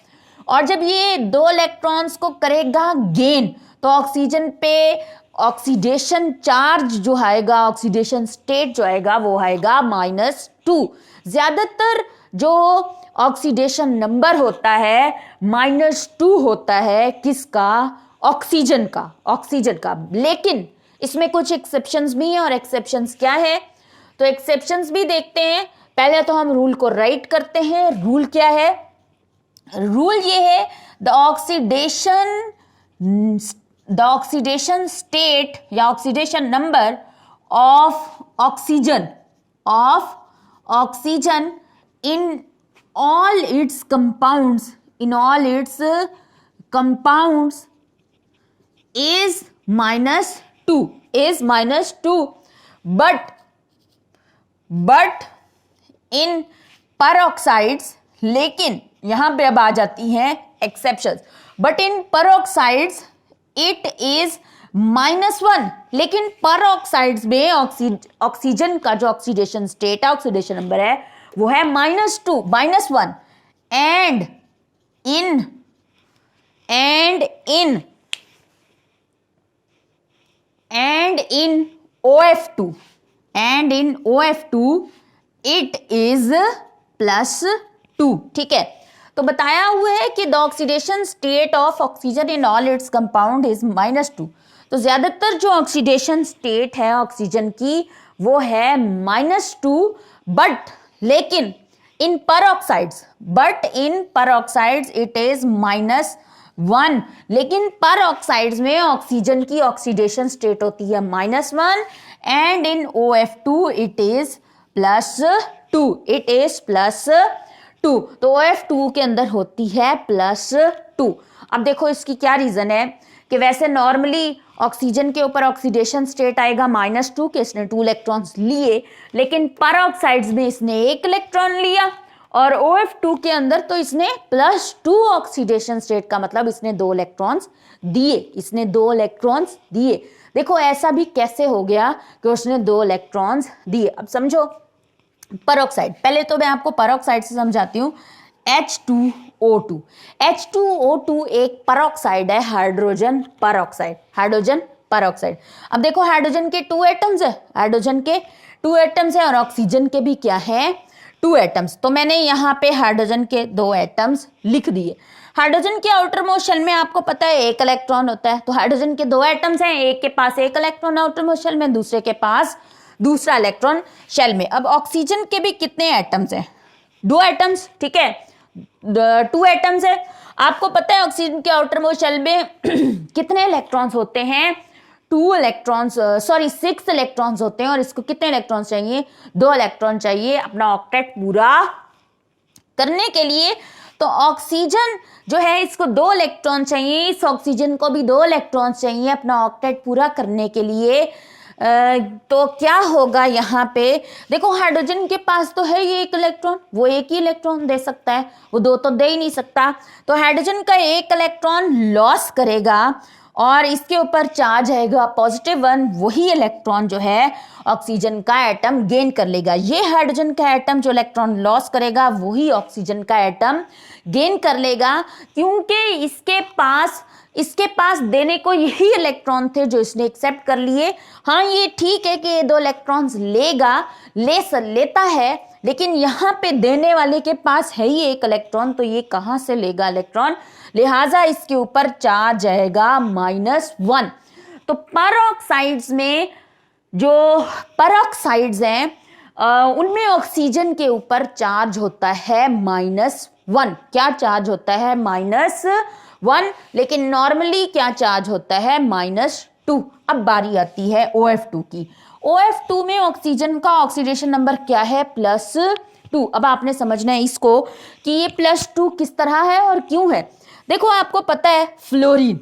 Speaker 1: और जब ये 2 इलेक्ट्रॉन्स को करेगा गेन, तो ऑक्सीजन पे ऑक्सीडेशन चार्ज जो आएगा, ऑक्सीडेशन स्टेट जो आएगा वो आएगा -2। ज्यादातर जो ऑक्सीडेशन नंबर होता है -2 होता है, किसका, ऑक्सीजन का। लेकिन इसमें कुछ एक्सेप्शंस भी हैं, और एक्सेप्शंस क्या है, तो एक्सेप्शंस भी देखते हैं। पहले तो हम रूल को राइट करते हैं। रूल क्या है, रूल ये है द ऑक्सीडेशन स्टेट या oxidation number of oxygen in all its compounds is -2, but in peroxides, लेकिन यहां पे अब आ जाती हैं exceptions, but in peroxides it is -1। लेकिन peroxides में ऑक्सीजन का जो ऑक्सीडेशन स्टेट है, ऑक्सीडेशन नंबर है, वो है -1। And in OF2 it is +2। ठीक है, तो बताया हुआ है कि the oxidation state of oxygen in all its compound is -2। तो ज्यादातर जो ऑक्सीडेशन स्टेट है ऑक्सीजन की वो है -2, लेकिन इन peroxides इट इज -1। लेकिन peroxides में ऑक्सीजन की ऑक्सीडेशन स्टेट होती है -1, and in OF2 it is +2। तो OF2 के अंदर होती है +2। अब देखो इसकी क्या रीजन है कि वैसे नॉर्मली ऑक्सीजन के ऊपर ऑक्सीडेशन स्टेट आएगा -2 के, इसने 2 इलेक्ट्रॉन्स लिए, लेकिन peroxides में इसने 1 इलेक्ट्रॉन लिया, और OF2 के अंदर तो इसने +2 ऑक्सीडेशन स्टेट का मतलब इसने 2 इलेक्ट्रॉन्स दिए। देखो ऐसा भी कैसे हो गया कि उसने 2 इलेक्ट्रॉन्स दिए। अब समझो peroxide, पहले तो मैं आपको peroxide से समझाती हूँ। H2O2। H2O2 एक परऑक्साइड है, हाइड्रोजन परऑक्साइड, हाइड्रोजन परऑक्साइड। अब देखो हाइड्रोजन के 2 एटम्स है, हाइड्रोजन के 2 एटम्स है और ऑक्सीजन के भी क्या है 2 एटम्स। तो मैंने यहाँ पे हाइड्रोजन के 2 एटम्स लिख दिए। हाइड्रोजन के आउटर मोस्ट शेल में आपको पता है 1 इलेक्ट्रॉन होता है, तो हाइड्रोजन के 2 एटम्स हैं, एक के पास 1 इलेक्ट्रॉन आउटर मोस्ट शेल में, दूसरे के पास दूसरा इलेक्ट्रॉन शेल में। अब ऑक्सीजन के भी कितने एटम्स हैं 2 एटम्स, ठीक है 2 एटम्स है। आपको पता है ऑक्सीजन के आउटर मोस्ट शेल में कितने इलेक्ट्रॉन्स होते हैं 2 इलेक्ट्रॉन्स, सॉरी 6 इलेक्ट्रॉन्स होते हैं और इसको कितने इलेक्ट्रॉन्स चाहिए 2 इलेक्ट्रॉन चाहिए अपना ऑक्टेट पूरा करने के लिए। तो ऑक्सीजन जो है इसको 2 इलेक्ट्रॉन चाहिए, इस ऑक्सीजन को भी 2 इलेक्ट्रॉन चाहिए अपना ऑक्टेट पूरा करने के लिए। तो क्या होगा यहाँ पे देखो हाइड्रोजन के पास तो है ये 1 इलेक्ट्रॉन, वो 1 ही इलेक्ट्रॉन दे सकता है, वो 2 तो दे ही नहीं सकता। तो हाइड्रोजन का 1 इलेक्ट्रॉन लॉस करेगा और इसके ऊपर चार्ज आएगा +1, वही इलेक्ट्रॉन जो है ऑक्सीजन का एटम गेन कर लेगा। ये हाइड्रोजन का एटम जो इलेक्ट्रॉन लॉस करेगा वही ऑक्सीजन का एटम गेन कर लेगा, क्योंकि इसके पास देने को यही इलेक्ट्रॉन थे जो इसने एक्सेप्ट कर लिए। हाँ ये ठीक है कि ये 2 इलेक्ट्रॉन्स लेता है, लेकिन यहाँ पे देने वाले के पास है ही 1 इलेक्ट्रॉन, तो ये कहाँ से लेगा इलेक्ट्रॉन, लिहाजा इसके ऊपर चार्ज आएगा -1। तो परऑक्साइड्स में जो परऑक्साइड्स हैं उनमें ऑक्सीजन के ऊपर चार्ज होता है -1। क्या चार्ज होता है -1, लेकिन नॉर्मली क्या चार्ज होता है -2। अब बारी आती है OF2 की। OF2 में ऑक्सीजन का ऑक्सीडेशन नंबर क्या है +2। अब आपने समझना है इसको कि ये +2 किस तरह है और क्यों है। देखो आपको पता है फ्लोरीन,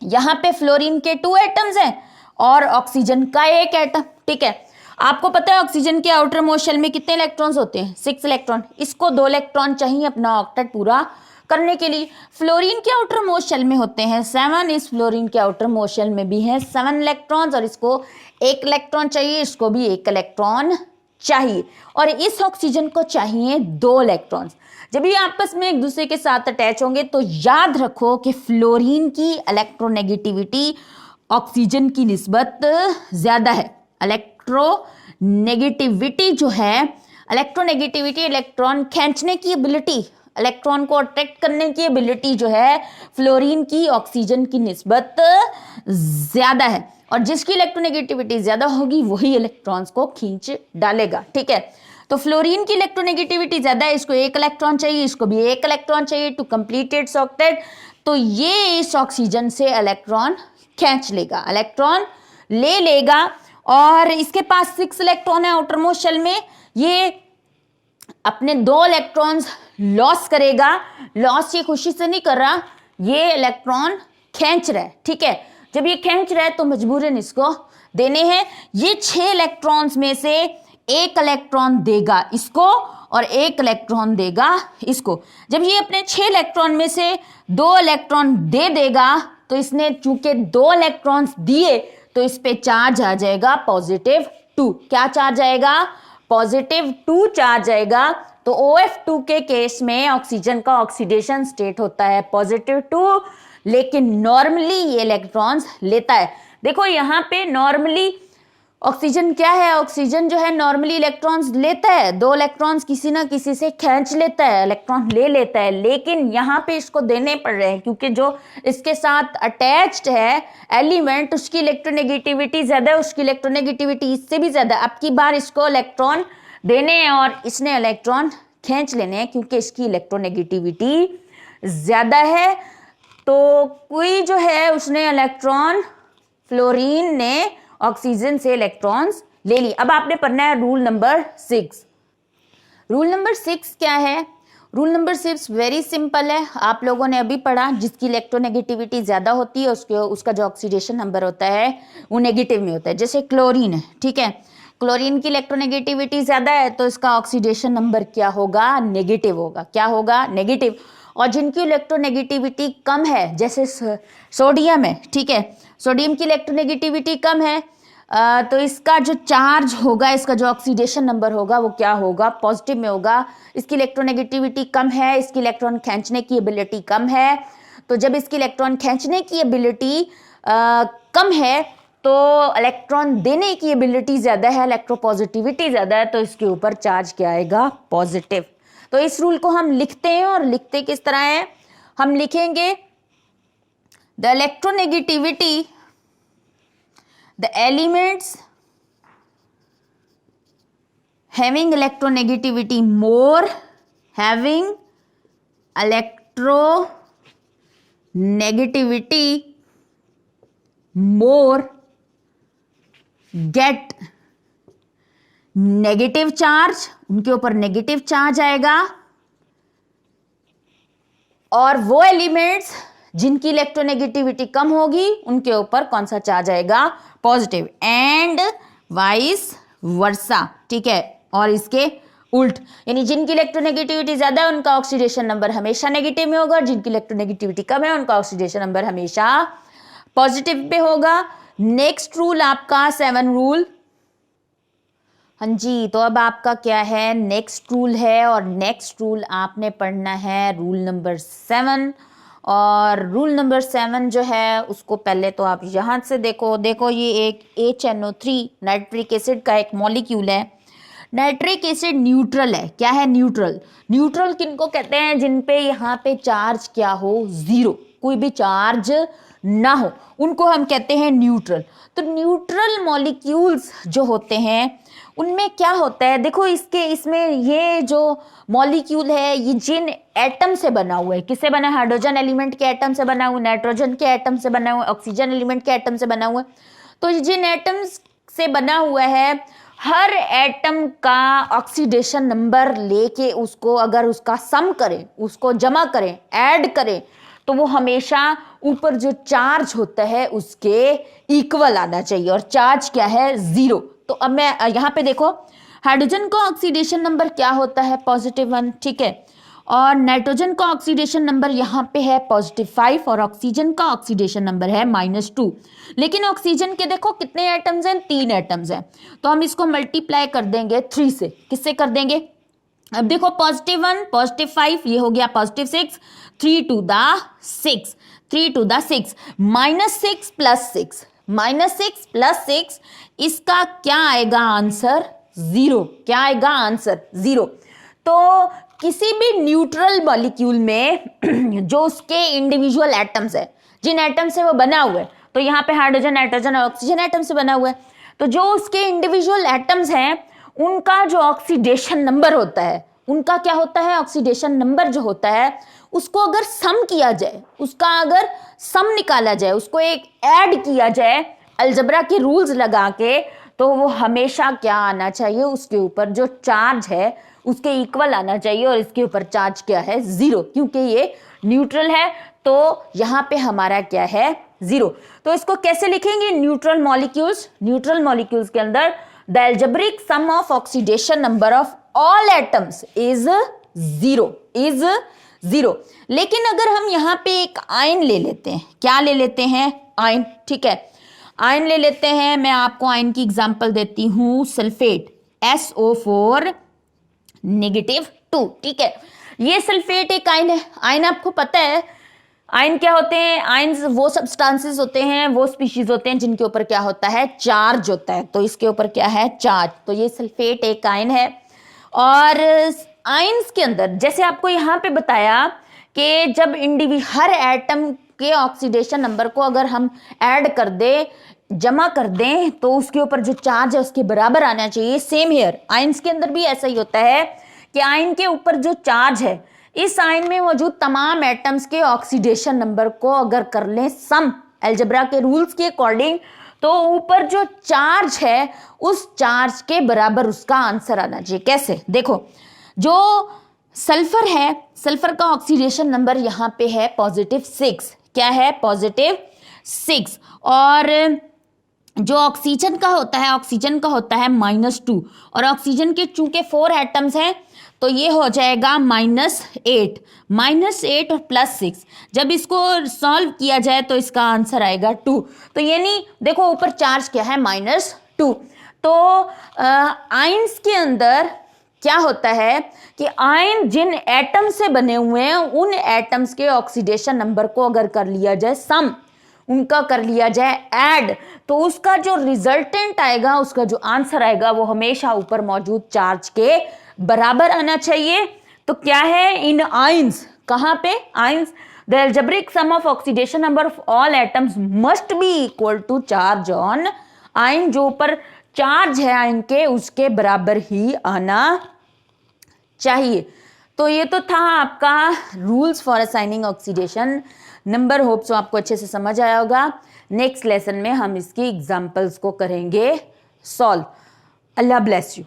Speaker 1: यहाँ पे फ्लोरीन के 2 एटम्स हैं और ऑक्सीजन का 1 एटम, ठीक है। आपको पता है ऑक्सीजन के आउटर मोस्ट शेल में कितने इलेक्ट्रॉन्स होते हैं 6 इलेक्ट्रॉन, इसको 2 इलेक्ट्रॉन चाहिए अपना ऑक्टेट पूरा करने के लिए। फ्लोरीन के आउटर मोस्ट शेल में होते हैं 7, इस फ्लोरीन के आउटर मोस्ट शेल में भी हैं 7 इलेक्ट्रॉन्स और इसको 1 इलेक्ट्रॉन चाहिए, इसको भी 1 इलेक्ट्रॉन चाहिए और इस ऑक्सीजन को चाहिए 2 इलेक्ट्रॉन्स। जब ये आपस में एक दूसरे के साथ अटैच होंगे तो याद रखो कि फ्लोरीन की इलेक्ट्रोनेगेटिविटी ऑक्सीजन की निस्बत ज्यादा है। इलेक्ट्रोनेगेटिविटी जो है, इलेक्ट्रोनेगेटिविटी इलेक्ट्रॉन खींचने की एबिलिटी, इलेक्ट्रॉन को अट्रैक्ट करने की एबिलिटी जो है फ्लोरीन की ऑक्सीजन की निस्बत ज्यादा है और जिसकी इलेक्ट्रोनेगेटिविटी ज्यादा होगी वही इलेक्ट्रॉन्स को खींच डालेगा, ठीक है। तो फ्लोरीन की इलेक्ट्रोनेगेटिविटी ज्यादा है, इसको 1 इलेक्ट्रॉन चाहिए, इसको भी 1 इलेक्ट्रॉन चाहिए टू कंप्लीट इट्स ऑक्टेट। तो ये इस ऑक्सीजन से इलेक्ट्रॉन खींच लेगा, इलेक्ट्रॉन ले लेगा और इसके पास 6 इलेक्ट्रॉन है आउटर मोस्ट शेल में, ये अपने 2 इलेक्ट्रॉन्स लॉस करेगा। लॉस ये खुशी से नहीं कर रहा, ये इलेक्ट्रॉन खींच रहा है, ठीक है। जब ये खींच रहा है तो मजबूरन इसको देने हैं। ये 6 इलेक्ट्रॉन्स में से 1 इलेक्ट्रॉन देगा इसको और 1 इलेक्ट्रॉन देगा इसको। जब ये अपने 6 इलेक्ट्रॉन में से 2 इलेक्ट्रॉन दे देगा तो इसने चूंकि 2 इलेक्ट्रॉन्स दिए तो इस पे चार्ज आ जाएगा +2। क्या चार्ज आएगा +2 चार्ज आएगा। तो OF2 के केस में ऑक्सीजन का ऑक्सीडेशन स्टेट होता है +2, लेकिन नॉर्मली ये इलेक्ट्रॉन्स लेता है। देखो यहाँ पे नॉर्मली ऑक्सीजन क्या है, ऑक्सीजन जो है नॉर्मली इलेक्ट्रॉन्स लेता है, 2 इलेक्ट्रॉन्स किसी ना किसी से खींच लेता है, इलेक्ट्रॉन ले लेता है, लेकिन यहाँ पे इसको देने पड़ रहे हैं क्योंकि जो इसके साथ अटैच्ड है एलिमेंट उसकी इलेक्ट्रोनेगेटिविटी ज्यादा है, उसकी इलेक्ट्रोनेगेटिविटी इससे भी ज्यादा। अब की बार इसको इलेक्ट्रॉन देने हैं और इसने इलेक्ट्रॉन खींच लेने हैं क्योंकि इसकी इलेक्ट्रोनेगेटिविटी ज्यादा है। तो कोई जो है उसने इलेक्ट्रॉन, फ्लोरीन ने ऑक्सीजन से इलेक्ट्रॉन्स ले ली। अब आपने पढ़ना है रूल नंबर 6। रूल नंबर 6 क्या है? रूल नंबर 6 वेरी सिंपल है, आप लोगों ने अभी पढ़ा, जिसकी इलेक्ट्रोनेगेटिविटी ज्यादा होती है उसका जो ऑक्सीडेशन नंबर होता है वो नेगेटिव में होता है। जैसे क्लोरीन है, ठीक है, क्लोरीन की इलेक्ट्रोनेगेटिविटी ज्यादा है तो इसका ऑक्सीडेशन नंबर क्या होगा, नेगेटिव होगा। क्या होगा, नेगेटिव। और जिनकी इलेक्ट्रोनेगेटिविटी कम है जैसे सोडियम है, ठीक है, सोडियम की इलेक्ट्रोनेगेटिविटी कम है, तो इसका जो चार्ज होगा, इसका जो ऑक्सीडेशन नंबर होगा वो क्या होगा, पॉजिटिव में होगा। इसकी इलेक्ट्रोनेगेटिविटी कम है, इसकी इलेक्ट्रॉन खींचने की एबिलिटी कम है। तो जब इसकी इलेक्ट्रॉन खींचने की एबिलिटी कम है तो इलेक्ट्रॉन देने की एबिलिटी ज़्यादा है, इलेक्ट्रोपॉजिटिविटी ज़्यादा है, तो इसके ऊपर चार्ज क्या आएगा, पॉजिटिव। तो इस रूल को हम लिखते हैं, और लिखते किस तरह है, हम लिखेंगे the electronegativity, the elements having electronegativity more, having electronegativity more get negative charge, उनके ऊपर नेगेटिव चार्ज आएगा। और वो एलिमेंट्स जिनकी इलेक्ट्रोनेगेटिविटी कम होगी उनके ऊपर कौन सा चार्ज आएगा, पॉजिटिव, एंड वाइस वर्सा, ठीक है। और इसके उल्ट, यानी जिनकी इलेक्ट्रोनेगेटिविटी ज्यादा है उनका ऑक्सीडेशन नंबर हमेशा नेगेटिव में होगा, और जिनकी इलेक्ट्रोनेगेटिविटी कम है उनका ऑक्सीडेशन नंबर हमेशा पॉजिटिव पे होगा। नेक्स्ट रूल आपका 7 रूल। हाँ जी, तो अब आपका क्या है, नेक्स्ट रूल है, और नेक्स्ट रूल आपने पढ़ना है रूल नंबर 7। और रूल नंबर 7 जो है उसको पहले तो आप यहाँ से देखो ये एक HNO3 नाइट्रिक एसिड का एक मॉलिक्यूल है। नाइट्रिक एसिड न्यूट्रल है। क्या है, न्यूट्रल। न्यूट्रल किनको कहते हैं, जिन पे यहाँ पे चार्ज क्या हो, जीरो, कोई भी चार्ज ना हो, उनको हम कहते हैं न्यूट्रल। तो न्यूट्रल मॉलिक्यूल्स जो होते हैं उनमें क्या होता है, देखो इसमें ये जो मॉलिक्यूल है ये जिन एटम से बना हुआ है, किससे बना है, हाइड्रोजन एलिमेंट के एटम से बना हुआ, नाइट्रोजन के एटम से बना हुआ, ऑक्सीजन एलिमेंट के एटम से बना हुआ। तो ये जिन एटम्स से बना हुआ है, हर एटम का ऑक्सीडेशन नंबर लेके उसको अगर उसका सम करें, उसको जमा करें, ऐड करें, तो वो हमेशा ऊपर जो चार्ज होता है उसके इक्वल आना चाहिए, और चार्ज क्या है, जीरो। तो अब मैं यहाँ पे देखो, हाइड्रोजन का ऑक्सीडेशन नंबर क्या होता है, +1, ठीक है। और नाइट्रोजन का ऑक्सीडेशन नंबर यहाँ पे है +5, और ऑक्सीजन का ऑक्सीडेशन नंबर है -2। लेकिन ऑक्सीजन के देखो कितने एटम्स हैं, 3 एटम्स हैं। तो हम इसको मल्टीप्लाई कर देंगे 3 से। किससे कर देंगे, अब देखो +1 +5, ये हो गया +6, 3 to the 6, 3 to the 6, -6 + 6, -6 + 6, इसका क्या आएगा आंसर, 0। क्या आएगा आंसर, 0। तो किसी भी न्यूट्रल मॉलिक्यूल में जो उसके इंडिविजुअल एटम्स है, जिन एटम से वो बना हुआ है, तो यहाँ पे हाइड्रोजन, नाइट्रोजन और ऑक्सीजन एटम से बना हुआ है, तो जो उसके इंडिविजुअल एटम्स हैं उनका जो ऑक्सीडेशन नंबर होता है, उनका क्या होता है, ऑक्सीडेशन नंबर जो होता है उसको अगर सम किया जाए, उसका अगर सम निकाला जाए, उसको एक ऐड किया जाए अलजेब्रा के रूल्स लगा के, तो वो हमेशा क्या आना चाहिए, उसके ऊपर जो चार्ज है उसके इक्वल आना चाहिए, और इसके ऊपर चार्ज क्या है, 0, क्योंकि ये न्यूट्रल है। तो यहाँ पे हमारा क्या है, 0। तो इसको कैसे लिखेंगे, न्यूट्रल मॉलिक्यूल्स, न्यूट्रल मॉलिक्यूल्स के अंदर the algebraic sum of oxidation number of all atoms is 0। लेकिन अगर हम यहाँ पे एक आयन ले लेते हैं, क्या ले लेते हैं, आयन, ठीक है, आयन ले लेते हैं। मैं आपको आयन की एग्जांपल देती हूँ, सल्फेट SO4 -2, ठीक है। ये सल्फेट एक आयन है। आयन आपको पता है आयन क्या होते हैं, आयन्स वो सब्सटेंसेस होते हैं, वो स्पीशीज होते हैं जिनके ऊपर क्या होता है, चार्ज होता है। तो इसके ऊपर क्या है, चार्ज। तो ये सल्फेट एक आयन है। और आयन्स के अंदर जैसे आपको यहाँ पे बताया कि जब हर एटम के ऑक्सीडेशन नंबर को अगर हम ऐड कर दें, जमा कर दें, तो उसके ऊपर जो चार्ज है उसके बराबर आना चाहिए। सेम हियर आयन्स के अंदर भी ऐसा ही होता है कि आयन के ऊपर जो चार्ज है, इस आयन में मौजूद तमाम एटम्स के ऑक्सीडेशन नंबर को अगर कर लें सम अलजेब्रा के रूल्स के अकॉर्डिंग, तो ऊपर जो चार्ज है उस चार्ज के बराबर उसका आंसर आना चाहिए। कैसे, देखो, जो सल्फर है, सल्फर का ऑक्सीडेशन नंबर यहाँ पे है +6। क्या है, +6। और जो ऑक्सीजन का होता है, ऑक्सीजन का होता है -2। और ऑक्सीजन के चूंकि 4 एटम्स हैं, तो ये हो जाएगा -8, -8 और +6। जब इसको सॉल्व किया जाए तो इसका आंसर आएगा 2। तो यानी देखो ऊपर चार्ज क्या है, -2। तो आयंस के अंदर क्या होता है कि आयन जिन एटम से बने हुए हैं उन एटम्स के ऑक्सीडेशन नंबर को अगर कर लिया जाए सम, उनका कर लिया जाए ऐड, तो उसका जो रिजल्टेंट आएगा, उसका जो आंसर आएगा वो हमेशा ऊपर मौजूद चार्ज के बराबर आना चाहिए। तो क्या है इन आयंस, कहां पे ions, the algebraic sum of oxidation number of all atoms must be equal to charge on ion, जो ऊपर चार्ज है आयन के उसके बराबर ही आना चाहिए। तो ये तो था आपका rules for assigning oxidation number. Hope so आपको अच्छे से समझ आया होगा। नेक्स्ट लेसन में हम इसकी एग्जांपल्स को करेंगे सॉल्व। Allah bless you.